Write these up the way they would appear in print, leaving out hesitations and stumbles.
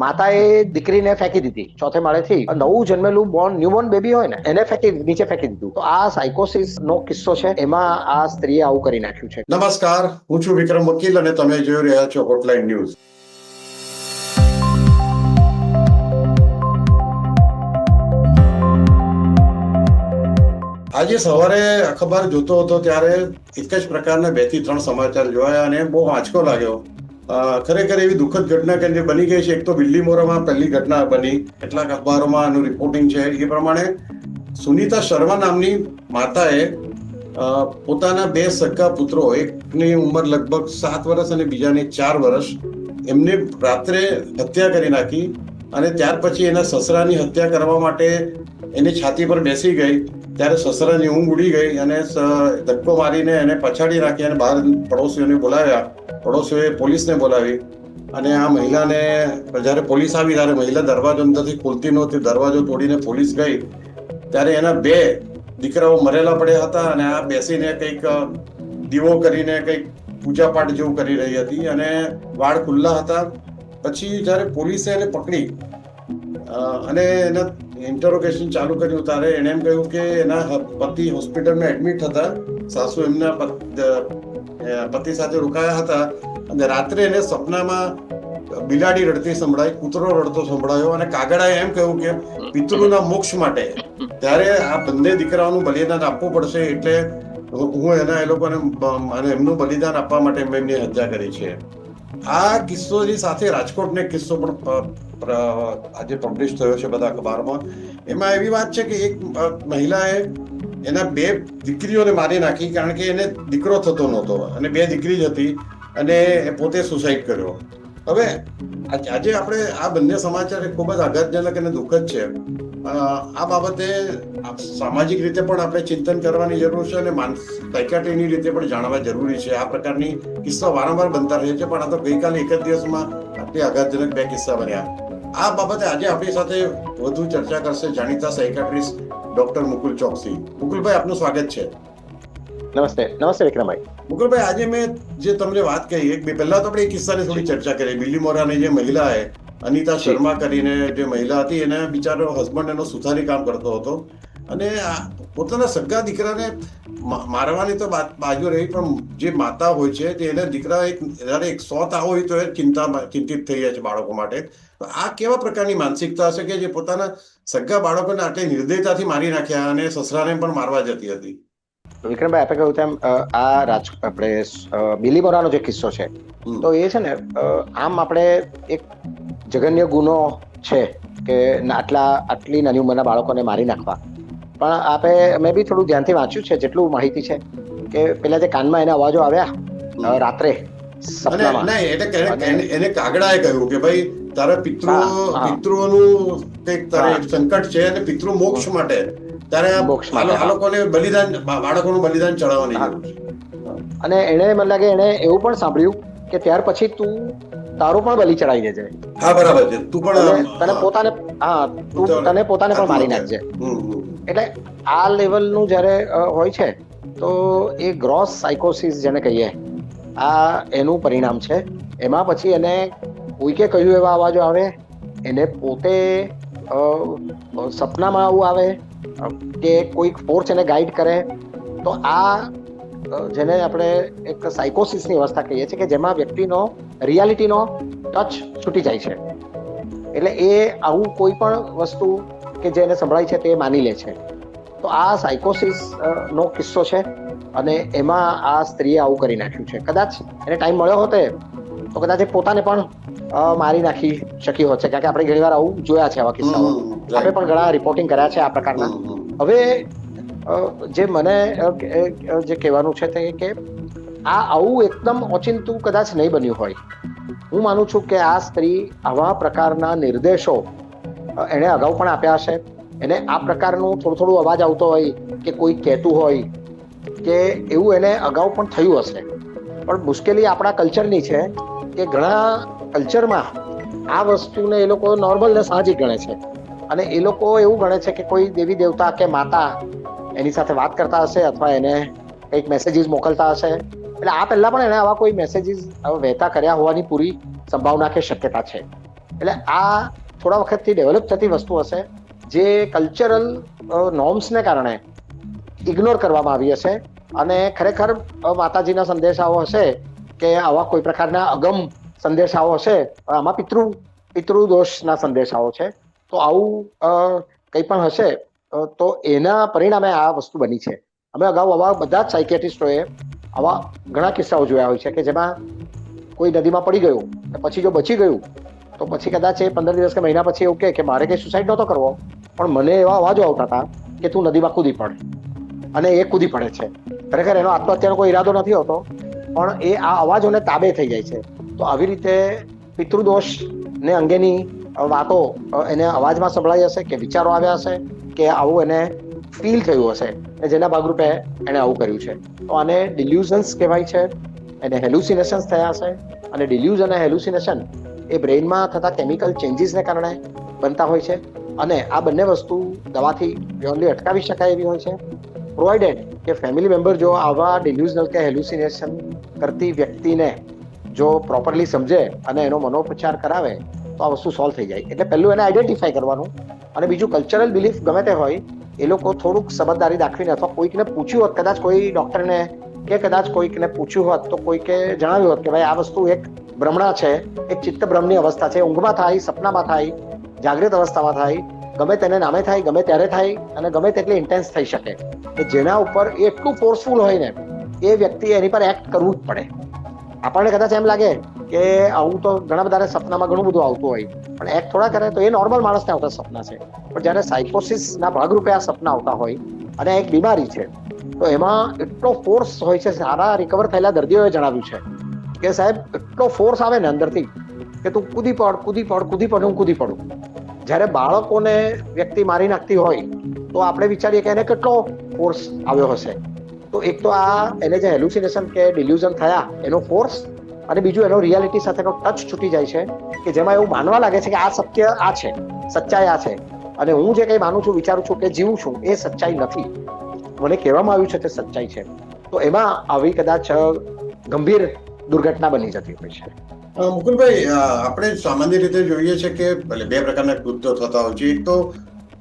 માતાએ દીકરીને ફેંકી દીધી ચોથે માળેથી. નવું જન્મેલું ન્યૂબોર્ન બેબી હોય ને એને નીચે ફેંકી દીધું. તો આ સાયકોસિસ નો કિસ્સો છે. એમાં આ સ્ત્રીએ આવું કરી નાખ્યું છે. નમસ્કાર, હું છું વિક્રમ વકીલ અને તમે જોઈ રહ્યા છો હોટલાઇન ન્યૂઝ. આજે સવારે અખબાર જોતો હતો ત્યારે એક જ પ્રકારના 2 થી 3 સમાચાર જોયા અને બહુ આંચકો લાગ્યો. ખરેખર એવી દુઃખદ ઘટના કે જે બની ગઈ છે. એક તો બિલ્લીમોરામાં પહેલી ઘટના બની, કેટલાક અખબારોમાં આનું રિપોર્ટિંગ છે. એ પ્રમાણે સુનીતા શર્મા નામની માતાએ પોતાના 2 સગા પુત્રો, એકની ઉંમર લગભગ 7 વર્ષ અને બીજાની 4 વર્ષ, એમને રાત્રે હત્યા કરી નાખી અને ત્યાર પછી એના સસરાની હત્યા કરવા માટે એની છાતી પર બેસી ગઈ. ત્યારે સસરાની ઊંઘ ઉડી ગઈ અને ધક્કો મારીને એને પછાડી રાખી અને બહાર પડોશીઓને બોલાવ્યા. પડોશીઓએ પોલીસને બોલાવી અને આ મહિલાને, જ્યારે પોલીસ આવી ત્યારે મહિલા દરવાજો અંદરથી ખોલતી નહોતી. દરવાજો તોડીને પોલીસ ગઈ ત્યારે એના 2 દીકરાઓ મરેલા પડ્યા હતા અને આ બેસીને કંઈક દીવો કરીને કંઈક પૂજાપાઠ જેવું કરી રહી હતી અને વાળ ખુલ્લા હતા. પછી જ્યારે પોલીસે એને પકડી અને એના ઇન્ટરોગેશન ચાલુ કર્યું ત્યારે એને એમ કહ્યું કે એના પતિ હોસ્પિટલમાં એડમિટ હતા. સાસુ એમના પતિ સાથે રોકાયા હતા અને રાત્રે એને સપનામાં બિલાડી રડતી સંભળાઈ, કૂતરો રડતો સંભળાયો અને કાગડાએ એમ કહ્યું કે પિતૃના મોક્ષ માટે ત્યારે આ બંને દીકરાઓનું બલિદાન આપવું પડશે, એટલે હું એ લોકોને એમનું બલિદાન આપવા માટે એમની હત્યા કરી છે. આ કિસ્સોની સાથે રાજકોટનો એક કિસ્સો પણ આજે પબ્લિશ થયો છે બધા અખબારમાં. એમાં એવી વાત છે કે એક મહિલાએ એના 2 દીકરીઓને મારી નાખી કારણ કે એને દીકરો થતો નહોતો અને 2 દીકરી જ હતી અને પોતે સુસાઇડ કર્યો. હવે આજે આપણે આ બંને સમાચાર ખૂબ જ આઘાતજનક અને દુઃખદ છે. આ બાબતે સામાજિક રીતે પણ આપણે ચિંતન કરવાની જરૂર છે અને સાયકાટ્રીની રીતે પણ જાણવા જરૂરી છે. આ પ્રકારની કિસ્સા વારંવાર બનતા રહે છે, પણ આ તો ગઈકાલે એક જ દિવસમાં આટલી આઘાતજનક 2 કિસ્સા બન્યા. આ બાબતે આજે આપણી સાથે વધુ ચર્ચા કરશે જાણીતા સાયકાટ્રિસ્ટ ડોક્ટર મુકુલ ચોકસી. મુકુલભાઈ, આપનું સ્વાગત છે. નમસ્તે. નમસ્તે વિક્રમભાઈ. મુકુલભાઈ, આજે મેં જે તમને વાત કહી, પહેલા તો આપણે એ કિસ્સાની થોડી ચર્ચા કરી. બિલ્લીમોરાની જે મહિલાએ, અનિતા શર્મા કરીને જે મહિલા હતી, એને બિચારો હસબન્ડ એનો સુથારી કામ કરતો હતો અને પોતાના સગા દીકરાને મારવાની તો બાજુ રહી, પણ જે માતા હોય છે તે એના દીકરા જયારે 100 હોય તો એ ચિંતિત થઈ જાય છે બાળકો માટે. આ કેવા પ્રકારની માનસિકતા હશે કે જે પોતાના સગા બાળકોને આટલી નિર્દયતાથી મારી નાખ્યા અને સસરાને પણ મારવા જતી હતી? વિક્રમભાઈ, આપણે કહ્યું તેમ આ આપણે બિલ્લીમોરાનો જે કિસ્સો છે તો એ છે ને, આમ આપણે એક જઘન્ય ગુનો છે કે આટલી નાની ઉંમરના બાળકોને મારી નાખવા. પણ મેં બી થોડું ધ્યાનથી વાંચ્યું છે, જેટલું માહિતી છે કે પેલા જે કાનમાં એને અવાજો આવ્યા રાત્રે સપનામાં, એને કાગડાએ કહ્યું કે ભાઈ તારા પિતૃઓનું કંઈક તારે સંકટ છે અને પિતૃ મોક્ષ માટે તારે આ લોકોને બાળકોનું બલિદાન ચડાવવાની જરૂર છે. અને એને મને લાગે એને એવું પણ સાંભળ્યું કે ત્યાર પછી તું તારું પણ બલિ ચડાવી દેજે. હા, બરાબર છે. તું પણ તને પોતાને પણ મારી નાખજે. એટલે આ લેવલનું જ્યારે હોય છે તો એ ગ્રોસ સાયકોસિસ જેને કહીએ, આ એનું પરિણામ છે. એમાં પછી એને કોઈકે કહ્યું એવા અવાજો આવે, એને પોતે સપનામાં આવું આવે કે કોઈક ફોર્સ એને ગાઈડ કરે, તો આ જેને આપણે એક સાયકોસિસની અવસ્થા કહીએ છીએ કે જેમાં વ્યક્તિનો રિયાલિટીનો ટચ છૂટી જાય છે. એટલે એ આવું કોઈ પણ વસ્તુ કે જે એને સંભળાય છે તે માની લે છે. તો આ સાયકોસિસ નો કિસ્સો છે અને એમાં આ સ્ત્રીએ આવું કરી નાખ્યું છે. કદાચ એને ટાઈમ મળ્યો હોતે તો કદાચ એ પોતાને પણ મારી નાખી શકી હોત છે, કારણ કે આપણે ઘણી વાર આવું જોયા છે આવા કિસ્સાઓ. આપણે પણ ઘણા રિપોર્ટિંગ કર્યા છે આ પ્રકારના. હવે જે મને જે કહેવાનું છે તે કે આવું એકદમ ઓચિંતું કદાચ નહીં બન્યું હોય. હું માનું છું કે આ સ્ત્રી આવા પ્રકારના નિર્દેશો એને અગાઉ પણ આપ્યા હશે. એને આ પ્રકારનું થોડું અવાજ આવતો હોય કે કોઈ કહેતું હોય કે એવું એને અગાઉ પણ થયું હશે. પણ મુશ્કેલી આપણા કલ્ચરની છે કે ઘણા કલ્ચરમાં આ વસ્તુને એ લોકો નોર્મલ ને સાહજિક ગણે છે અને એ લોકો એવું ગણે છે કે કોઈ દેવી દેવતા કે માતા એની સાથે વાત કરતા હશે અથવા એને કંઈક મેસેજીસ મોકલતા હશે. એટલે આ પહેલા પણ એને આવા કોઈ મેસેજીસ વહેતા કર્યા હોવાની પૂરી સંભાવના કે શક્યતા છે. એટલે આ થોડા વખતથી ડેવલપ થતી વસ્તુ હશે, જે કલ્ચરલ નોર્મ્સને કારણે ઇગ્નોર કરવામાં આવી હશે. અને ખરેખર માતાજીના સંદેશાઓ હશે કે આવા કોઈ પ્રકારના અગમ સંદેશાઓ હશે, આમાં પિતૃદોષના સંદેશાઓ છે. તો આવું કંઈ પણ હશે તો એના પરિણામે આ વસ્તુ બની છે. અમે અગાઉ આવા બધા જ સાયકેટ્રિસ્ટોએ આવા ઘણા કિસ્સાઓ જોયા હોય છે કે જેમાં કોઈ નદીમાં પડી ગયું પછી જો બચી ગયું તો પછી કદાચ એ 15 દિવસ કે મહિના પછી એવું કે મારે કંઈ સુસાઇડ નહોતો કરવો, પણ મને એવા અવાજો આવતા હતા કે તું નદીમાં કૂદી પડ, અને એ કૂદી પડે છે. ખરેખર એનો આત્મહત્યાનો કોઈ ઈરાદો નથી હોતો, પણ એ આ અવાજોને તાબે થઈ જાય છે. તો આવી રીતે પિતૃદોષ ને અંગેની વાતો એને અવાજમાં સંભળાઈ હશે કે વિચારો આવ્યા હશે કે આવું એને ફીલ થયું હશે, જેના ભાગરૂપે એને આવું કર્યું છે. તો આને ડિલ્યુઝન્સ કહેવાય છે, એને હેલ્યુસિનેશન્સ થયા હશે. અને ડિલ્યુઝન અને હેલ્યુસિનેશન એ બ્રેઇનમાં થતા કેમિકલ ચેન્જીસને કારણે બનતા હોય છે. અને આ બંને વસ્તુ દવાથી પ્યોરલી અટકાવી શકાય એવી હોય છે, પ્રોવાઇડેડ કે ફેમિલી મેમ્બર જો આવા ડિલ્યુઝનલ કે હેલ્યુસિનેશન કરતી વ્યક્તિને જો પ્રોપરલી સમજે અને એનો મનોપચાર કરાવે તો આ વસ્તુ સોલ્વ થઈ જાય. એટલે પહેલું એને આઈડેન્ટિફાય કરવાનું, અને બીજું કલ્ચરલ બિલીફ ગમે તે હોય એ લોકો થોડુંક સમજદારી દાખવીને અથવા કોઈકને પૂછ્યું હોત, કદાચ કોઈ ડૉક્ટરને કે કદાચ કોઈકને પૂછ્યું હોત તો કોઈકે જણાવ્યું હોત કે ભાઈ આ વસ્તુ એક ભ્રમણા છે, એક ચિત્તભ્રમની અવસ્થા છે, ઊંઘમાં થાય, સપનામાં થાય, જાગૃત અવસ્થામાં થાય, ગમે તેને નામે થાય, ગમે ત્યારે થાય, અને ગમે તેટલી ઇન્ટેન્સ થઈ શકે, કે જેના ઉપર એ એટલું ફોર્સફુલ હોય ને એ વ્યક્તિએ એની પર એક્ટ કરવું જ પડે. આપણને કદાચ એમ લાગે કે આવું તો ઘણા બધા સપનામાં ઘણું બધું આવતું હોય, પણ એક્ટ થોડા કરે તો એ નોર્મલ માણસને આવતા સપના છે. પણ જ્યારે સાયકોસિસના ભાગરૂપે આ સપના આવતા હોય અને એક બીમારી છે, તો એમાં એટલો ફોર્સ હોય છે. સારા રિકવર થયેલા દર્દીઓએ જણાવ્યું છે કે સાહેબ એટલો ફોર્સ આવે ને અંદરથી કે તું કૂદી પડ, હું કૂદી પડું. જ્યારે બાળકોને વ્યક્તિ મારી નાખતી હોય તો આપણે વિચારીએ કે એને કેટલો ફોર્સ આવ્યો હશે. તો એક તો આ એને જે હેલ્યુસિનેશન કે ડિલ્યુઝન થયા એનો ફોર્સ, અને બીજું એનો રિયાલિટી સાથેનો ટચ છૂટી જાય છે કે જેમાં એવું માનવા લાગે છે કે આ સત્ય આ છે, સચ્ચાઈ આ છે, અને હું જે કંઈ માનું છું, વિચારું છું કે જીવું છું એ સચ્ચાઈ નથી, મને કહેવામાં આવ્યું છે તે સચ્ચાઈ છે. તો એમાં આવી કદાચ ગંભીર દુર્ઘટના બની જતી હોય છે. મુકુલભાઈ, આપણે સામાન્ય રીતે જોઈએ છે કે ભલે બે પ્રકારના કૃત્યો થતા હોય છે. એક તો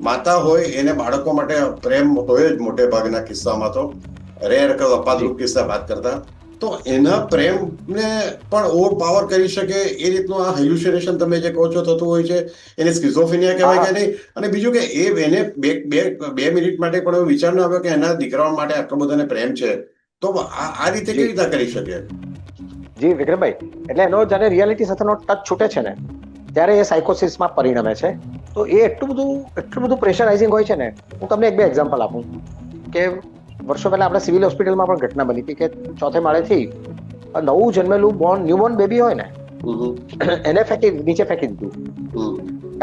માતા હોય એને બાળકો માટે પ્રેમ હોય જ મોટે ભાગના કિસ્સામાં, તો રેર કે અપાદરૂપ કિસ્સા વાત કરતા, તો એના પ્રેમને પણ ઓવર પાવર કરી શકે એ રીતનું આ હેલ્યુસિનેશન તમે જે કહો છો થતું હોય છે, એને સ્કિઝોફ્રેનિયા કહેવાય કે નહીં? અને બીજું કે એને બે મિનિટ માટે પણ એવો વિચાર ન આવ્યો કે એના દીકરાઓ માટે આટલો બધો પ્રેમ છે, તો આ રીતે કેવી રીતે કરી શકે? જી વિક્રમભાઈ, એટલે એનો જ્યારે રિયાલિટી સાથેનો ટચ છૂટે છે ને ત્યારે એ સાયકોસિસમાં પરિણમે છે. તો એ એટલું બધું પ્રેશરાઇઝિંગ હોય છે ને. હું તમને એક બે એક્ઝામ્પલ આપું કે વર્ષો પહેલા આપણે સિવિલ હોસ્પિટલમાં પણ ઘટના બની હતી કે 4થે માળેથી નવું જન્મેલું ન્યૂબોર્ન બેબી હોય ને એને નીચે ફેંકી દીધું,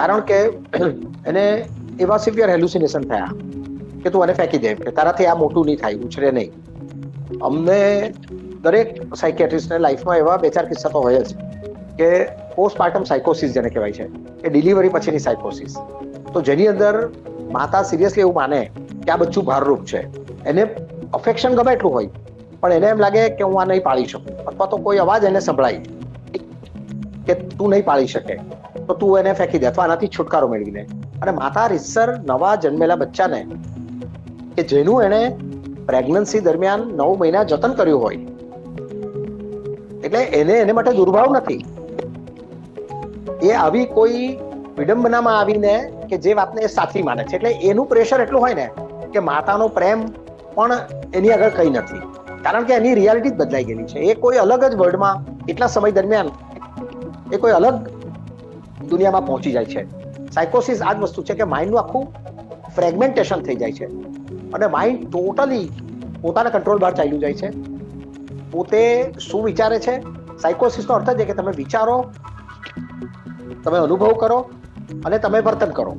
કારણ કે એને એવા સિવિયર હેલ્યુસિનેશન થયા કે તું એને ફેંકી દે, કે તારાથી આ મોટું નહીં થાય, ઉછરે નહીં. અમને દરેક સાયકેટ્રિસ્ટને લાઈફમાં એવા 2-4 કિસ્સા તો હોય જ કે પોસ્ટપાર્ટમ સાયકોસિસ જેને કહેવાય છે, એ ડિલિવરી પછીની સાયકોસિસ, તો જેની અંદર માતા સિરિયસલી એવું માને કે આ બચ્ચું ભારરૂપ છે. એને અફેક્શન ગમે એટલું હોય પણ એને એમ લાગે કે હું આ નહીં પાળી શકું, અથવા તો કોઈ અવાજ એને સંભળાય કે તું નહીં પાળી શકે તો તું એને ફેંકી દે અથવા આનાથી છુટકારો મેળવીને. અને માતા રીતસર નવા જન્મેલા બચ્ચાને કે જેનું એને પ્રેગ્નન્સી દરમિયાન 9 મહિના જતન કર્યું હોય, એટલે એને માટે દુર્ભાવ નથી. એ આવી કોઈ વિડંબનામાં આવીને કે જે વાતને એ સાચી માને છે, એટલે એનું પ્રેશર એટલું હોય ને કે માતાનો પ્રેમ પણ એની આગળ કંઈ નથી, કારણ કે એની રિયાલિટી જ બદલાઈ ગયેલી છે. એ કોઈ અલગ જ વર્લ્ડમાં એટલા સમય દરમિયાન એ કોઈ અલગ દુનિયામાં પહોંચી જાય છે. સાયકોસિસ આ જ વસ્તુ છે કે માઇન્ડનું આખું ફ્રેગમેન્ટેશન થઈ જાય છે અને માઇન્ડ ટોટલી પોતાના કંટ્રોલ બહાર ચાલ્યું જાય છે. પોતે શું વિચારે છે, સાયકોસિસનો અર્થ જ છે કે તમે વિચારો, તમે અનુભવ કરો અને તમે વર્તન કરો.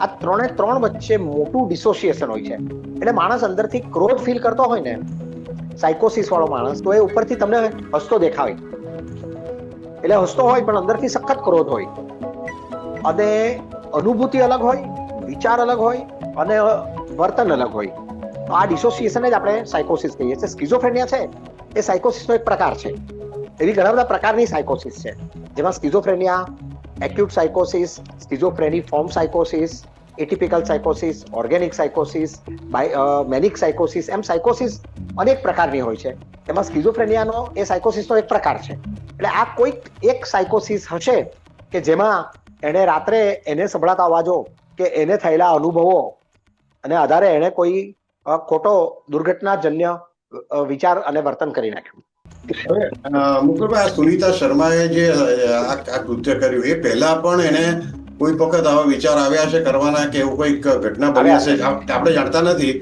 આ ત્રણ વચ્ચે મોટું ડિસોસિએશન હોય છે. એટલે માણસ અંદરથી ક્રોધ ફીલ કરતો હોય ને, સાયકોસિસ વાળો માણસ, તો એ ઉપરથી તમને હસતો દેખાય, એટલે હસતો હોય પણ અંદરથી સખત ક્રોધ હોય, અને અનુભૂતિ અલગ હોય, વિચાર અલગ હોય અને વર્તન અલગ હોય. તો આ ડિસોસિએશન જ આપણે સાયકોસિસ કહીએ છીએ. સ્કિઝોફ્રેનિયા છે એ સાયકોસિસનો એક પ્રકાર છે. એવી ઘણા બધા પ્રકારની સાયકોસિસ છે, જેમાં schizophrenia, acute સાયકોસિસ, સ્કિઝોફ્રેની form સાયકોસિસ, એટિપિકલ સાયકોસિસ, organic સાયકોસિસ, manic સાયકોસિસ, એમ સાયકોસિસ અનેક પ્રકારની હોય છે. એમાં સ્કિઝોફ્રેનિયાનો એ સાયકોસિસનો એક પ્રકાર છે. એટલે આ કોઈક એક સાયકોસિસ હશે કે જેમાં એને રાત્રે એને સંભળાતા અવાજો કે એને થયેલા અનુભવો અને આધારે એને કોઈ ખોટો દુર્ઘટનાજન્ય વિચાર અને વર્તન કરી નાખ્યું. હવે મુકુલભાઈ, આ સુનીતા શર્માએ જે આ કૃત્ય કર્યું એ પહેલા પણ એને કોઈ વખત આવા વિચાર આવ્યા છે કરવાના કે એવું કોઈક ઘટના બની હશે? આપણે જાણતા નથી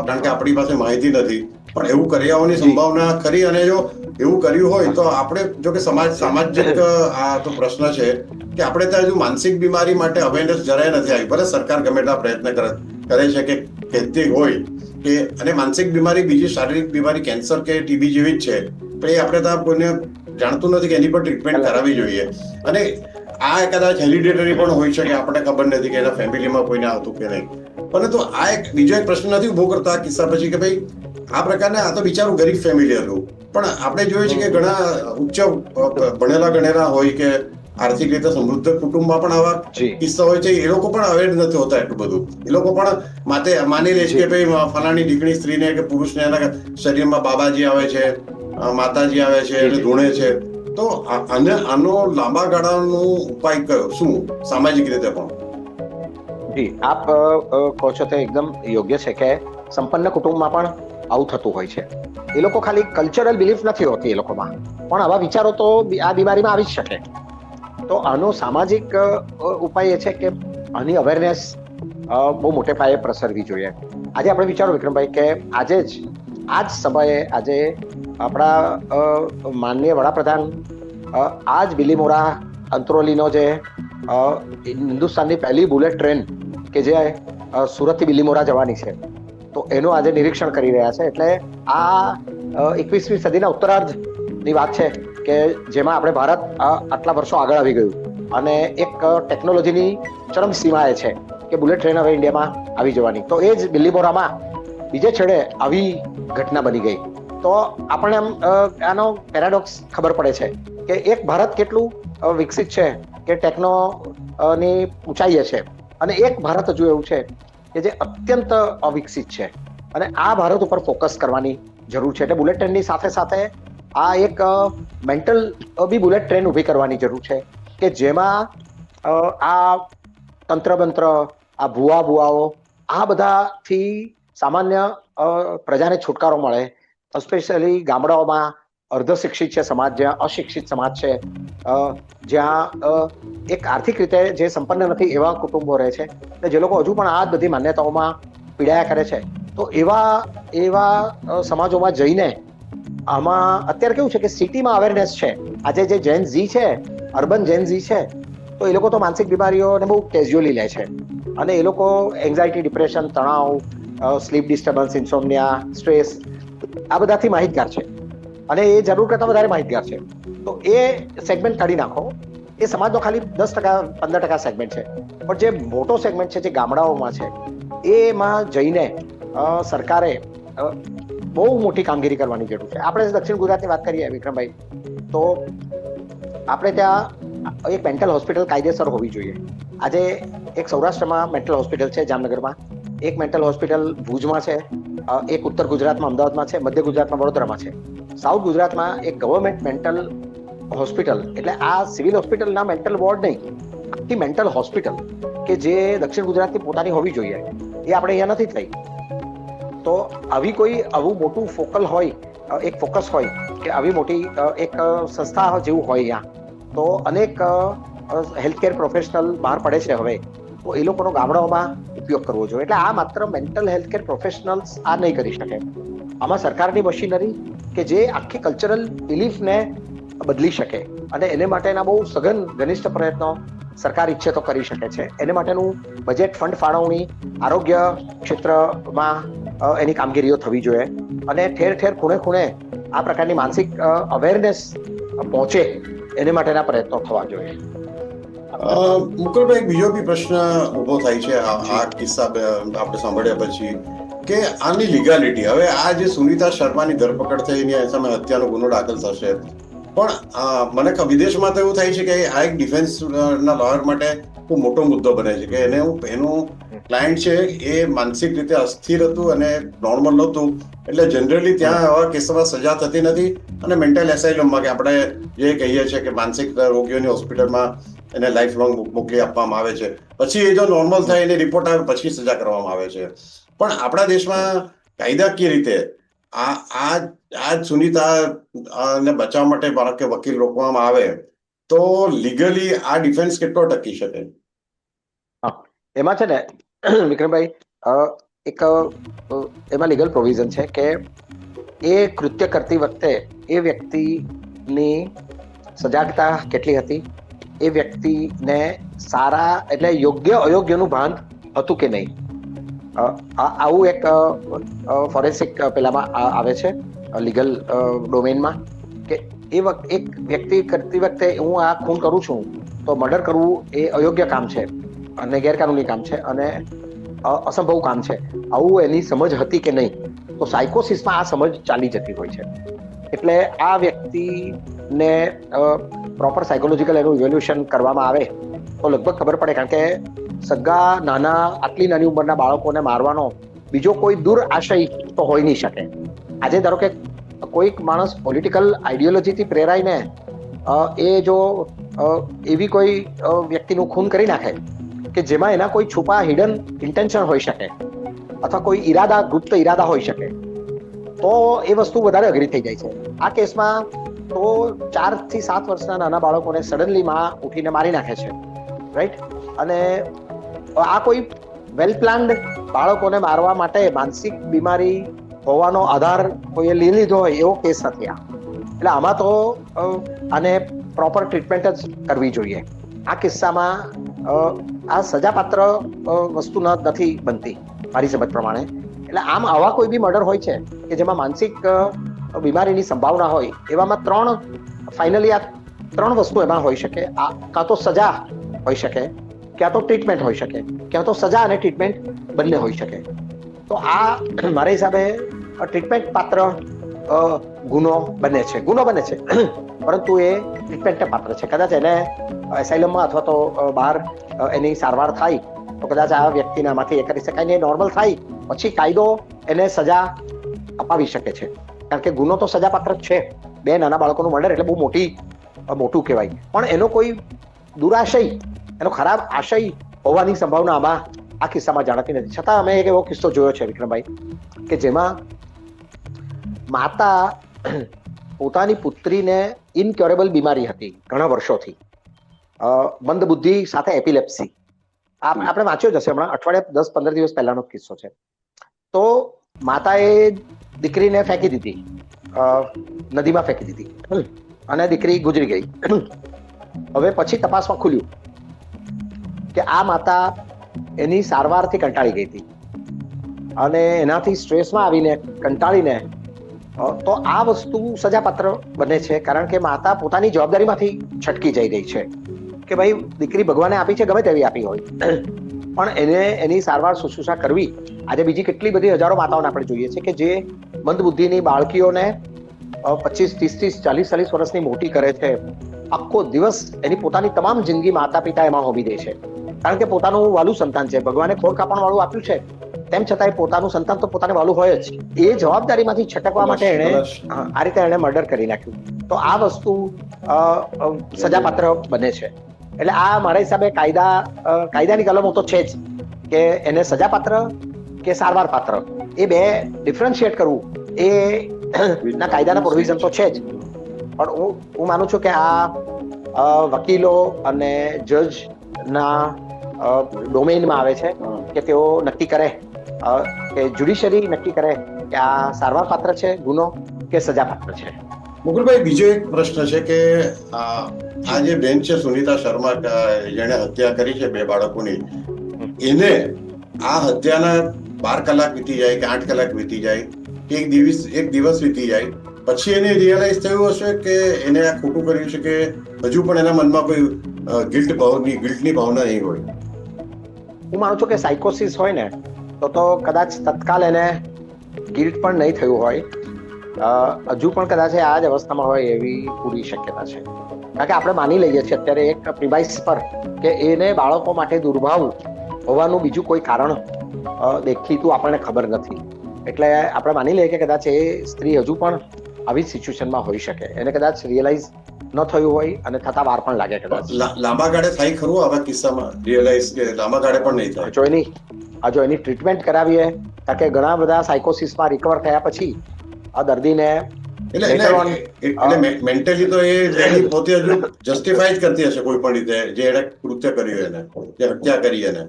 કારણ કે આપણી પાસે માહિતી નથી, પણ એવું કર્યાઓની સંભાવના ખરી. અને જો એવું કર્યું હોય તો આપણે જો કે સામાજિક આ તો પ્રશ્ન છે કે આપણે ત્યાં હજુ માનસિક બીમારી માટે અવેરનેસ જરાય નથી આવી. ભલે સરકાર ગમે એટલા પ્રયત્ન કરે છે કે કહેતી હોય કે, અને માનસિક બીમારી બીજી શારીરિક બીમારી કેન્સર કે ટીબી જેવી જ છે, પણ એ આપણે ત્યાં કોઈને જાણતું નથી કે એની પર ટ્રીટમેન્ટ કરાવવી જોઈએ. અને આ કદાચ હેરિડિટરી પણ હોય છે કે આપણને ખબર નથી કે એના ફેમિલીમાં કોઈને આવતું કે નહીં. પરંતુ આ એક બીજો એક પ્રશ્ન નથી ઉભો કરતા આ કિસ્સા પછી કે ભાઈ આ પ્રકારના, આ તો બિચારું ગરીબ ફેમિલી હતું, પણ આપણે જોઈએ છે કે ઘણા ઉચ્ચ ભણેલા ગણેલા હોય કે આર્થિક રીતે સમૃદ્ધ કુટુંબમાં પણ આવા કિસ્સા હોય છે. એ લોકો પણ અવેર નથી હોતા એટલું બધું. એ લોકો પણ માની લે છે કે ભાઈ ફલાણી દીકરી સ્ત્રીને કે પુરુષને એના શરીરમાં બાબાજી આવે છે, માતાજી આવે છે, એને ધૂણે છે. તો આનો લાંબા ગાળાનો ઉપાય કયો, શું સામાજિક રીતે પણ? જી, આપ કહો છો તે એકદમ યોગ્ય છે કે સંપન્ન કુટુંબમાં પણ આવું થતું હોય છે. એ લોકો ખાલી કલ્ચરલ બિલીફ નથી હોતી એ લોકોમાં, પણ આવા વિચારો તો આ બીમારીમાં આવી જ શકે. તો આનો સામાજિક ઉપાય એ છે કે આની અવેરનેસ બહુ મોટે પાયે પ્રસરવી જોઈએ. આજે આપણે વિચારો વિક્રમભાઈ કે આ જ સમયે આજે આપણા માનનીય વડાપ્રધાન આ જ બિલીમોરા અંત્રોલીનો જે હિન્દુસ્તાનની પહેલી બુલેટ ટ્રેન કે જે સુરતથી બિલીમોરા જવાની છે, તો એનું આજે નિરીક્ષણ કરી રહ્યા છે. એટલે આ 21મી સદીના ઉત્તરાર્ધની વાત છે કે જેમાં આપણે ભારત આટલા વર્ષો આગળ આવી ગયું અને એક ટેકનોલોજીની ચરમ સીમાએ છે કે બુલેટ ટ્રેન હવે ઇન્ડિયામાં આવી જવાની. તો એ જ બિલીમોરામાં બીજે છેડે આવી ઘટના બની ગઈ. તો આપણને આનો પેરાડોક્સ ખબર પડે છે કે એક ભારત કેટલું વિકસિત છે કે ટેકનોની ઊંચાઈએ છે, અને એક ભારત હજુ એવું છે કે જે અત્યંત અવિકસિત છે. અને આ ભારત ઉપર ફોકસ કરવાની જરૂર છે. એટલે બુલેટ ટ્રેનની સાથે સાથે આ એક મેન્ટલ બી બુલેટ ટ્રેન ઊભી કરવાની જરૂર છે કે જેમાં આ તંત્ર આ ભુવાઓ આ બધાથી સામાન્ય પ્રજાને છુટકારો મળે. સ્પેશિયલી ગામડાઓમાં અર્ધ શિક્ષિત છે સમાજ, જ્યાં અશિક્ષિત સમાજ છે, જ્યાં એક આર્થિક રીતે જે સંપન્ન નથી એવા કુટુંબો રહે છે, જે લોકો હજુ પણ આ બધી માન્યતાઓમાં પીડાયા કરે છે. તો એવા સમાજોમાં જઈને આમાં અત્યારે કેવું છે કે સિટીમાં અવેરનેસ છે. આજે જે જેન ઝી છે, અર્બન જેન ઝી છે, તો એ લોકો તો માનસિક બીમારીઓને બહુ કેઝ્યુઅલી લે છે અને એ લોકો એન્ઝાયટી, ડિપ્રેશન, તણાવ, સ્લીપ ડિસ્ટર્બન્સ, ઇન્સોમનિયા, સ્ટ્રેસ આ બધાથી માહિતગાર છે અને એ જરૂર કરતાં વધારે માહિતગાર છે. તો એ સેગમેન્ટ કાઢી નાખો. એ સમાજનો ખાલી 10%-15% સેગમેન્ટ છે, પણ જે મોટો સેગમેન્ટ છે જે ગામડાઓમાં છે એમાં જઈને સરકારે બહુ મોટી કામગીરી કરવાની જરૂર છે. આપણે દક્ષિણ ગુજરાતની વાત કરીએ વિક્રમભાઈ, તો આપણે ત્યાં એક મેન્ટલ હોસ્પિટલ કાયદેસર હોવી જોઈએ. આજે એક સૌરાષ્ટ્રમાં મેન્ટલ હોસ્પિટલ છે જામનગરમાં, એક મેન્ટલ હોસ્પિટલ ભુજમાં છે, એક ઉત્તર ગુજરાતમાં અમદાવાદમાં છે, મધ્ય ગુજરાતમાં વડોદરામાં છે. સાઉથ ગુજરાતમાં એક ગવર્મેન્ટ મેન્ટલ હોસ્પિટલ, એટલે આ સિવિલ હોસ્પિટલના મેન્ટલ વોર્ડ નહીં, આખી મેન્ટલ હોસ્પિટલ કે જે દક્ષિણ ગુજરાતની પોતાની હોવી જોઈએ, એ આપણે અહીંયા નથી થઈ. તો આવું મોટું ફોકલ હોય, એક ફોકસ હોય કે આવી મોટી એક સંસ્થા જેવું હોય અહીંયા, તો અનેક હેલ્થકેર પ્રોફેશનલ બહાર પડે છે હવે, તો એ લોકોનો ગામડાઓમાં ઉપયોગ કરવો જોઈએ. એટલે આ માત્ર મેન્ટલ હેલ્થકેર પ્રોફેશનલ્સ આ નહીં કરી શકે. આમાં સરકારની મશીનરી કે જે આખી કલ્ચરલ બિલીફને બદલી શકે અને એને માટેના બહુ સઘન ઘનિષ્ઠ પ્રયત્નો સરકાર ઈચ્છે તો કરી શકે છે. એને માટેનું બજેટ, ફંડ ફાળવણી, આરોગ્ય ક્ષેત્રમાં એની કામગીરીઓ થવી જોઈએ અને ઠેર ઠેર ખૂણે ખૂણે આ પ્રકારની માનસિક અવેરનેસ પહોંચે એને માટેના પ્રયત્નો થવા જોઈએ. મુકુલભાઈ, એક બીજો બી પ્રશ્ન ઉભો થાય છે આ કિસ્સા આપણે સાંભળ્યા પછી કે આની લીગાલિટી. હવે આ જે સુનીતા શર્માની ધરપકડ થઈ, એની સામે હત્યાનો ગુનો દાખલ થશે, પણ મને વિદેશમાં તો એવું થાય છે કે આ એક ડિફેન્સ ના લોયર માટે ખૂબ મોટો મુદ્દો બને છે કે એનું ક્લાયન્ટ છે એ માનસિક રીતે અસ્થિર હતું અને નોર્મલ નહોતું, એટલે જનરલી ત્યાં આવા કેસોમાં સજા થતી નથી અને મેન્ટલ એસાઇલમમાં કે આપણે જે કહીએ છીએ કે માનસિક રોગીઓની હોસ્પિટલમાં એને લાઈફ લોંગ મોકલી આપવામાં આવે છે. પછી એ જો નોર્મલ થાય એને રિપોર્ટ આવે પછી સજા કરવામાં આવે છે. પણ આપણા દેશમાં કાયદાકીય રીતે આ સુનિતા ને બચાવવા માટે માનો કે વકીલ રોકવામાં આવે તો લીગલી આ ડિફેન્સ કેટલો ટકી શકે? એમાં છે ને વિક્રમભાઈ, એક એમાં લીગલ પ્રોવિઝન છે કે એ કૃત્ય કરતી વખતે એ વ્યક્તિની સજાગતા કેટલી હતી, એ વ્યક્તિને સારા એટલે યોગ્ય અયોગ્યનું ભાન હતું કે નહીં. આવું એક ફોરેન્સિક પેલામાં આવે છે લીગલ ડોમેનમાં કે એક વ્યક્તિ કરતી વખતે હું આ ખૂન કરું છું તો મર્ડર કરવું એ અયોગ્ય કામ છે અને ગેરકાનૂની કામ છે અને અસંભવ કામ છે, આવું એની સમજ હતી કે નહીં. તો સાયકોસિસમાં આ સમજ ચાલી જતી હોય છે. એટલે આ વ્યક્તિને પ્રોપર સાયકોલોજીકલ એનું ઇવેલ્યુએશન કરવામાં આવે તો લગભગ ખબર પડે, કારણ કે સગા નાના આટલી નાની ઉંમરના બાળકોને મારવાનો બીજો કોઈ દૂર આશય તો હોઈ નહીં શકે. આજે ધારો કે કોઈક માણસ પોલિટિકલ આઈડિયોલોજીથી પ્રેરાઈને એ જો એવી કોઈ વ્યક્તિનું ખૂન કરી નાખે કે જેમાં એના કોઈ છુપા હિડન ઇન્ટેન્શન હોઈ શકે અથવા કોઈ ઈરાદા ગુપ્ત ઈરાદા હોઈ શકે તો એ વસ્તુ વધારે અઘરી થઈ જાય છે. આ કેસમાં તો 4 થી 7 વર્ષના નાના બાળકોને સડનલી માં ઉઠીને મારી નાખે છે, રાઈટ. અને આ કોઈ વેલ પ્લાન્ડ બાળકોને મારવા માટે માનસિક બીમારી હોવાનો આધાર કોઈએ લઈ લીધો હોય એવો કેસ નથી આ. એટલે આમાં તો આને પ્રોપર ટ્રીટમેન્ટ જ કરવી જોઈએ. આ કિસ્સામાં આ સજાપાત્ર વસ્તુ નથી બનતી મારી સમજ પ્રમાણે. એટલે આમ આવા કોઈ બી મર્ડર હોય છે કે જેમાં માનસિક બીમારીની સંભાવના હોય એવામાં ફાઇનલી આ 3 વસ્તુ એમાં હોઈ શકે. કાં તો સજા હોઈ શકે, ક્યાં તો ટ્રીટમેન્ટ હોઈ શકે, ક્યાં તો સજા અને ટ્રીટમેન્ટ બંને હોઈ શકે. તો આ મારા હિસાબે ટ્રીટમેન્ટ પાત્ર ગુનો બને છે પરંતુ એ ટ્રીટમેન્ટ પાત્ર છે. કદાચ એને એસાઇલમમાં અથવા તો બહાર એની સારવાર થાય તો કદાચ આ વ્યક્તિને આમાંથી એ કરી શકાય ને નોર્મલ થાય પછી કાયદો એને સજા અપાવી શકે છે, કારણ કે ગુનો તો સજાપાત્ર જ છે. 2 નાના બાળકોનું મર્ડર એટલે બહુ મોટું કહેવાય, પણ એનો કોઈ દુરાશય, એનો ખરાબ આશય હોવાની સંભાવના આમાં આ કિસ્સામાં જાણતી નથી. છતાં અમે એક એવો કિસ્સો જોયો છે વિક્રમભાઈ કે જેમાં માતા પોતાની પુત્રીને ઇનક્યોરેબલ બીમારી હતી ઘણા વર્ષોથી, મંદ બુદ્ધિ સાથે એપિલેપ્સી. આપણે વાંચ્યો જ હશે હમણાં અઠવાડિયા 10-15 દિવસ પહેલાનો કિસ્સો છે. તો માતાએ દીકરીને ફેંકી દીધી, નદીમાં ફેંકી દીધી અને દીકરી ગુજરી ગઈ. હવે પછી તપાસમાં ખુલ્યું કે આ માતા એની સારવારથી કંટાળી ગઈ હતી અને એનાથી સ્ટ્રેસમાં આવીને કંટાળીને તો આ વસ્તુ સજાપાત્ર બને છે, કારણ કે માતા પોતાની જવાબદારીમાંથી છટકી જઈ રહી છે કે ભાઈ દીકરી ભગવાને આપી છે, ગમે તેવી આપી હોય, પણ એને એની સારવાર શુશ્રૂષા કરવી. આજે બીજી કેટલી બધી હજારો માતાઓને આપણે જોઈએ છે કે જે મંદબુદ્ધિની બાળકીઓને 25, 30, 40 વર્ષની મોટી કરે છે. આખો દિવસ એની પોતાની તમામ જિંદગી માતા પિતા એમાં હોવી દે છે, કારણ કે પોતાનું વાલું સંતાન છે. ભગવાને ખોળ કાપણ વાળું આપ્યું છે, તેમ છતાંય પોતાનું સંતાન તો પોતાને વાલું હોય જ. એ જવાબદારીમાંથી છટકવા માટે એણે આ રીતે એણે મર્ડર કરી નાખ્યું. તો આ વસ્તુ સજાપાત્ર બને છે. એટલે આ મારા હિસાબે કાયદાની કલમો તો છે જ કે એને સજાપાત્ર કે સારવાર પાત્ર એ બે ડિફરન્શિએટ કરવું એ ના કાયદાના પ્રોવિઝન તો છે જ. પણ હું માનું છું કે આ વકીલો અને જજ ના ડોમેઇનમાં આવે છે કે તેઓ નક્કી કરે કે જ્યુડિશરી નક્કી કરે કે આ સારવાર પાત્ર છે ગુનો કે સજા પાત્ર છે. મુકુલભાઈ, બીજો એક પ્રશ્ન છે કે આ જે બેન છે સુનિતા શર્મા, જેણે હત્યા કરી છે 2 બાળકોની, એને આ હત્યાના 12 કલાક વીતી જાય કે 8 કલાક વીતી જાય કે એક દિવસ વીતી જાય પછી એને રિયલાઇઝ થયું હશે કે એને આ ખોટું કર્યું છે કે હજુ પણ એના મનમાં કોઈ ગિલ્ટની ભાવના નહીં હોય? હું માનું છું કે સાયકોસિસ હોય ને તો કદાચ તત્કાલ એને ગિલ્ટ પણ નહીં થયું હોય, હજુ પણ કદાચ આ જ અવસ્થામાં હોય એવી પૂરી શક્યતા છે. કારણ કે આપણે માની લઈએ છીએ અત્યારે એક પ્રિમાઇસ પર કે એને બાળકો માટે દુર્ભાવ હોવાનું બીજું કોઈ કારણ દેખીતું આપણને ખબર નથી. એટલે આપણે માની લઈએ કે કદાચ એ સ્ત્રી હજુ પણ આવી જ સિચ્યુએશનમાં હોઈ શકે, એને કદાચ રિયલાઇઝ ન થયું હોય અને થતા વાર પણ લાગે કદાચ. લાંબા ગાળે થાય ખરું આવા કિસ્સામાં રિયલાઇઝ કે લાંબા ગાળે પણ નહીં થાય? જો એની ટ્રીટમેન્ટ કરાવીએ, કારણ કે ઘણા બધા સાયકોસિસમાં રિકવર થયા પછી આ દર્દીને એટલે મેન્ટલી તો એ લેડી પોતે હજુ જસ્ટિફાઈ જ કરતી હશે કોઈ પણ રીતે જે એને કૃત્ય કર્યું એને, જે હત્યા કરી એને.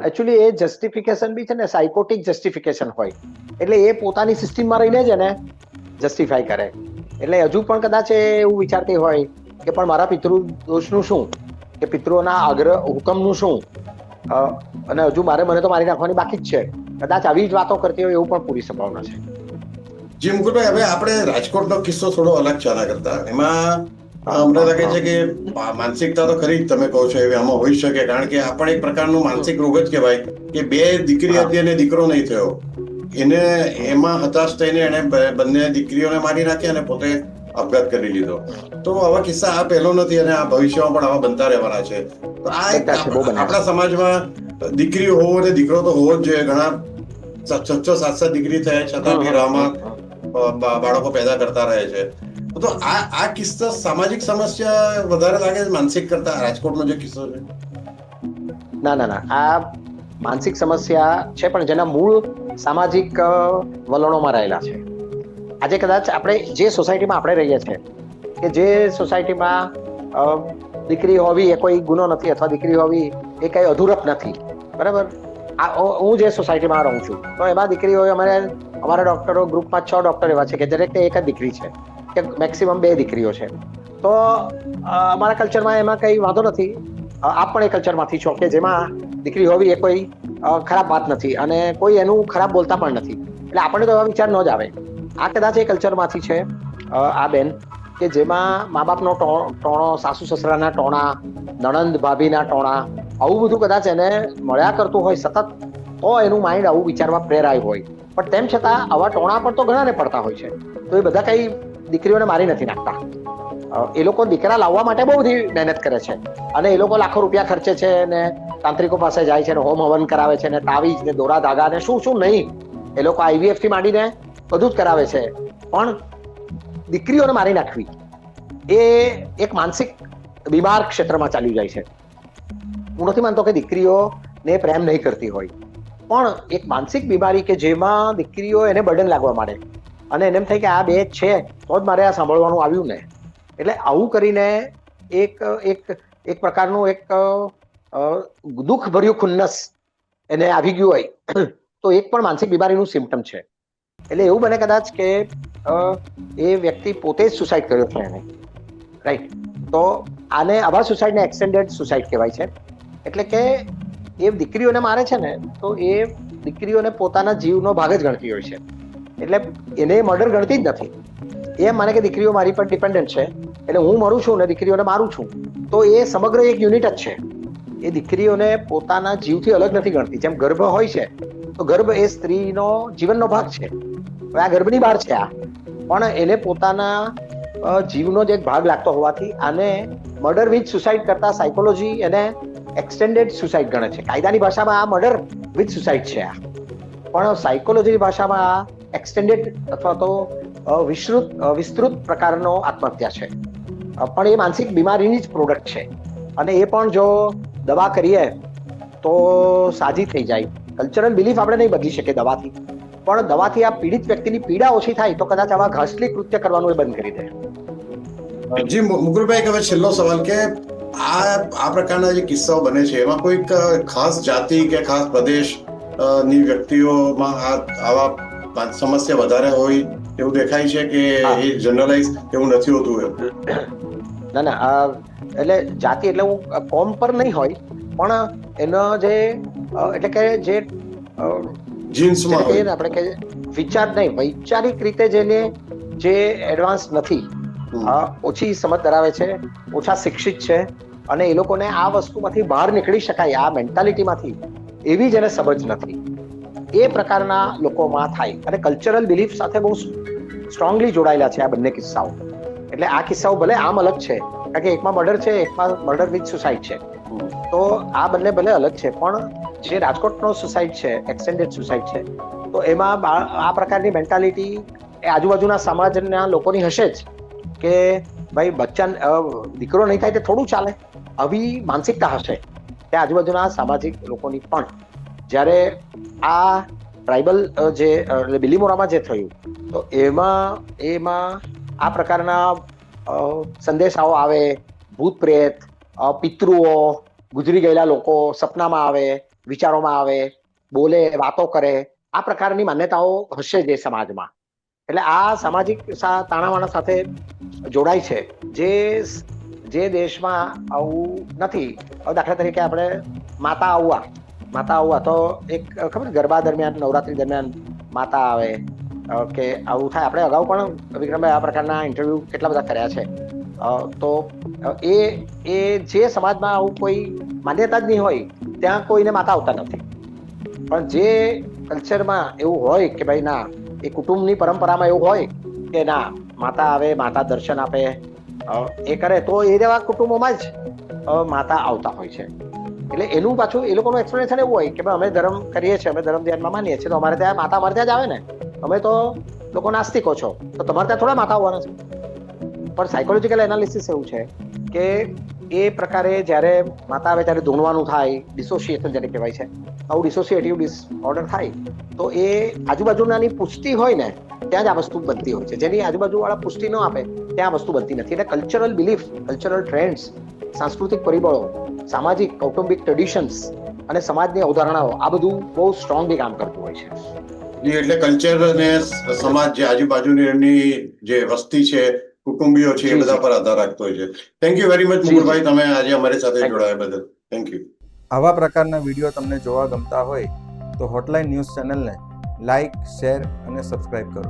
એકચ્યુઅલી એ જસ્ટિફિકેશન બી છે ને સાયકોટિક જસ્ટિફિકેશન હોય, એટલે એ પોતાની સિસ્ટમમાં રહીને જ એને જસ્ટિફાઈ કરે. એટલે હજુ પણ કદાચ એવું વિચારતી હોય કે પણ મારા પિતૃ દોષનું શું, કે પિતૃઓના આગ્રહ હુકમનું શું, અને હજુ મને તો મારી નાખવાની બાકી જ છે. કદાચ આવી જ વાતો કરતી હોય એવું પણ પૂરી સંભાવના છે. જી મુકુટભાઈ, હવે આપણે રાજકોટનો કિસ્સો થોડો અલગ છે આના કરતા. એમાં અમને લાગે છે કે માનસિકતા તો ખરી જ તમે કહો છો એવી આમાં હોઈ શકે, કારણ કે આ પણ એક પ્રકારનું માનસિક રોગ જ કહેવાય કે બે દીકરી હતી અને દીકરો નહીં થયો. એને એમાં હતાશ થઈને એને બંને દીકરીઓને મારી નાખી અને પોતે આપઘાત કરી લીધો. તો આવા કિસ્સા આ પહેલો નથી અને આ ભવિષ્યમાં પણ આવા બનતા રહેવાના છે. તો આ આપણા સમાજમાં દીકરી હોવો અને દીકરો તો હોવો જ જોઈએ. ઘણા 6-7 દીકરી થયા છતાં બી રામાં બાળકો પેદા કરતા રહે છે. તો આ કિસ્સો સામાજિક સમસ્યા વધારે લાગે છે માનસિક કરતા, રાજકોટનો જે કિસ્સો છે? ના, આ માનસિક સમસ્યા છે પણ જેના મૂળ સામાજિક વલણોમાં રહેલા છે. આજે કદાચ આપણે જે સોસાયટીમાં આપણે રહીએ છીએ કે જે સોસાયટીમાં દીકરી હોવી એ કોઈ ગુનો નથી અથવા દીકરી હોવી એ કઈ અધૂરપ નથી, બરાબર? હું જે સોસાયટીમાં રહું છું તો એમાં દીકરી હોય, અમારા ડોક્ટરો ગ્રુપમાં 6 ડોક્ટર એવા છે કે દરેક એક જ દીકરી છે કે મેક્સિમમ 2 દીકરીઓ છે. તો અમારા કલ્ચરમાં એમાં કઈ વાંધો નથી. આપ પણ એ કલ્ચરમાંથી છો કે જેમાં દીકરી હોવી એ કોઈ ખરાબ વાત નથી અને કોઈ એનું ખરાબ બોલતા પણ નથી. એટલે આપણને તો એવા વિચાર ન જ આવે. આ કદાચ એ કલ્ચરમાંથી છે આ બેન કે જેમાં મા બાપનો ટોણો, સાસુ સસરાના ટોણા, નણંદ ભાભીના ટોણા, આવું બધું કદાચ એને મળ્યા કરતું હોય સતત, તો એનું માઇન્ડ આવું વિચારવા પ્રેરાય હોય. પણ તેમ છતાં આવા ટોણા પણ તો ઘણાને પડતા હોય છે. તો એ બધા કઈ દીકરીઓને મારી નથી નાખતા. એ લોકો દીકરા લાવવા માટે બહુ બધી મહેનત કરે છે અને એ લોકો લાખો રૂપિયા ખર્ચે છે ને તાંત્રિકો પાસે જાય છે ને હોમ હવન કરાવે છે ને તાવીજ ને દોરા ધાગા ને શું નહીં. એ લોકો IVF થી માંડીને બધું જ કરાવે છે. પણ દીકરીઓને મારી નાખવી એ એક માનસિક બીમાર ક્ષેત્રમાં ચાલ્યું જાય છે. હું નથી માનતો કે દીકરીઓને પ્રેમ નહીં કરતી હોય, પણ એક માનસિક બીમારી કે જેમાં દીકરીઓ એને બર્ડન લાગવા માંડે અને એને એમ થાય કે આ બે છે તો જ મારે આ સાંભળવાનું આવ્યું ને. એટલે આવું કરીને એક પ્રકારનું એક દુઃખ ભર્યું ખુન્નસ એને આવી ગયું હોય તો એક પણ માનસિક બીમારીનું સિમ્પટમ છે. એટલે એવું બને કદાચ કે એ વ્યક્તિ પોતે જ સુસાઇડ કર્યો છે એને, રાઈટ? તો આને આવા સુસાઇડને એક્સટેન્ડેડ સુસાઇડ કહેવાય છે. એટલે કે એ દીકરીઓને મારે છે ને તો એ દીકરીઓને પોતાના જીવનો ભાગ જ ગણતી હોય છે. એટલે એને મર્ડર ગણતી જ નથી. એમ માને કે દીકરીઓ મારી પર ડિપેન્ડન્ટ છે એટલે હું મરું છું ને દીકરીઓને મારું છું. તો એ સમગ્ર એક યુનિટ જ છે. એ દીકરીઓને પોતાના જીવથી અલગ નથી ગણતી. જેમ ગર્ભ હોય છે તો ગર્ભ એ સ્ત્રીનો જીવનનો ભાગ છે. હવે આ ગર્ભની બહાર છે આ, પણ એને પોતાના જીવનો જ એક ભાગ લાગતો હોવાથી આને મર્ડર વિથ સુસાઇડ કરતા સાયકોલોજી એને એક્સટેન્ડેડ સુસાઇડ ગણે છે. કાયદાની ભાષામાં આ મર્ડર વિથ સુસાઇડ છે આ, પણ સાયકોલોજીની ભાષામાં આ એક્સટેન્ડેડ અથવા તો વિસ્તૃત પ્રકારનો આત્મહત્યા છે. પણ એ માનસિક બીમારીની જ પ્રોડક્ટ છે અને એ પણ જો દવા કરીએ તો સાજી થઈ જાય. કલ્ચરલ બિલીફ આપણે નહીં બદલી શકીએ દવાથી, પણ દવાથી આ પીડિત વ્યક્તિની પીડા ઓછી થાય તો કદાચ આવા ઘાસલી કૃત્ય કરવાનું એ બંધ કરી દે. જી મુકુલભાઈ, હવે છેલ્લો સવાલ કે આ પ્રકારના જે કિસ્સાઓ બને છે એમાં કોઈક ખાસ જાતિ કે ખાસ પ્રદેશ ની વ્યક્તિઓમાં આવા સમસ્યા વધારે હોય એવું દેખાય છે કે એ જનરલાઇઝ એવું નથી હોતું? ના, એટલે જાતિ એટલે હું કોમ પર નહીં હોય, પણ એનો જે એટલે કે જે જીન્સમાં હોય, આપણે કે વિચાર નહીં, વૈચારિક રીતે જેને જે એડવાન્સ નથી, ઓછી સમજ ધરાવે છે, ઓછા શિક્ષિત છે અને એ લોકોને આ વસ્તુમાંથી બહાર નીકળી શકાય આ મેન્ટાલિટીમાંથી એવી જેને સમજ નથી, એ પ્રકારના લોકોમાં થાય. અને કલ્ચરલ બિલીફ સાથે બહુ સ્ટ્રોંગલી જોડાયેલા છે આ બંને કિસ્સાઓ. એટલે આ કિસ્સાઓ ભલે આમ અલગ છે, કારણ કે એકમાં મર્ડર છે, એકમાં મર્ડર વિથ સુસાઇડ છે, તો આ બંને ભલે અલગ છે, પણ જે રાજકોટનો સુસાઇડ છે, એક્સટેન્ડેડ સુસાઇડ છે, તો એમાં આ પ્રકારની મેન્ટાલિટી એ આજુબાજુના સમાજના લોકોની હશે જ કે ભાઈ દીકરો નહીં થાય તે થોડું ચાલે, આવી માનસિકતા હશે તે આજુબાજુના સામાજિક લોકોની પણ. જ્યારે આ ટ્રાઇબલ જે બિલીમોરામાં જે થયું, તો એમાં આ પ્રકારના સંદેશાઓ આવે, ભૂત પ્રેત, પિતૃઓ, ગુજરી ગયેલા લોકો સપનામાં આવે, વિચારોમાં આવે, બોલે, વાતો કરે, આ પ્રકારની માન્યતાઓ હશે જે સમાજમાં. એટલે આ સામાજિક તાણાવાણા સાથે જોડાય છે જે દેશમાં આવું નથી. દાખલા તરીકે આપણે માતા આવવા તો એક ખબર ગરબા દરમિયાન, નવરાત્રી દરમિયાન માતા આવે કે આવું થાય. આપણે અગાઉ પણ વિક્રમભાઈ આ પ્રકારના ઇન્ટરવ્યુ કેટલા બધા કર્યા છે. તો એ જે સમાજમાં આવું કોઈ માન્યતા જ નહીં હોય ત્યાં કોઈને માતા આવતા નથી. પણ જે કલ્ચરમાં એવું હોય કે ભાઈ ના, એ કુટુંબની પરંપરામાં એવું હોય કે ના, માતા આવે, માતા દર્શન આપે, એ કરે, તો એ જેવા કુટુંબોમાં જ માતા આવતા હોય છે. એટલે એનું પાછું એ લોકોનું એક્સપ્લેનેશન એવું હોય કે ભાઈ અમે ધર્મ કરીએ છીએ, અમે ધર્મ ધ્યાનમાં માનીએ છીએ, તો અમારે ત્યાં માતા અમારે ત્યાં જ આવે ને, અમે તો લોકો નાસ્તિકો છો, તો તમારે ત્યાં થોડા માતા આવવાના છે. પણ સાયકોલોજીકલ એનાલિસિસ એવું છે કે એ પ્રકારે જ્યારે માતા આવે ત્યારે ધૂણવાનું થાય, ડિસોસિએશન જેને કહેવાય છે, આવું ડિસોસિએટિવ ડિસઓર્ડર થાય, તો એ આજુબાજુનાની પુષ્ટિ હોય ને ત્યાં જ આ વસ્તુ બનતી હોય છે. જેની આજુબાજુવાળા પુષ્ટિ ન આપે ત્યાં આ વસ્તુ બનતી નથી. એટલે કલ્ચરલ બિલીફ, કલ્ચરલ ટ્રેન્ડ્સ, સાંસ્કૃતિક પરિબળો, સામાજિક કૌટુંબિક ટ્રેડિશન્સ અને સમાજની અવધારણાઓ, આ બધું બહુ સ્ટ્રોંગલી કામ કરતું હોય છે. એટલે કલ્ચર અને સમાજ જે આજુબાજુની એમની જે વસ્તી છે, કુટુંબીઓ છે, એ બધા પર આધાર રાખતો હોય છે. Thank you very much Mukulbhai, તમે આજે અમારી સાથે જોડાયા બદલ થેન્ક યુ. આવા પ્રકારના વિડીયો તમને જોવા ગમતા હોય તો હોટલાઇન ન્યૂઝ ચેનલને લાઇક, શેર અને સબસ્ક્રાઇબ કરો.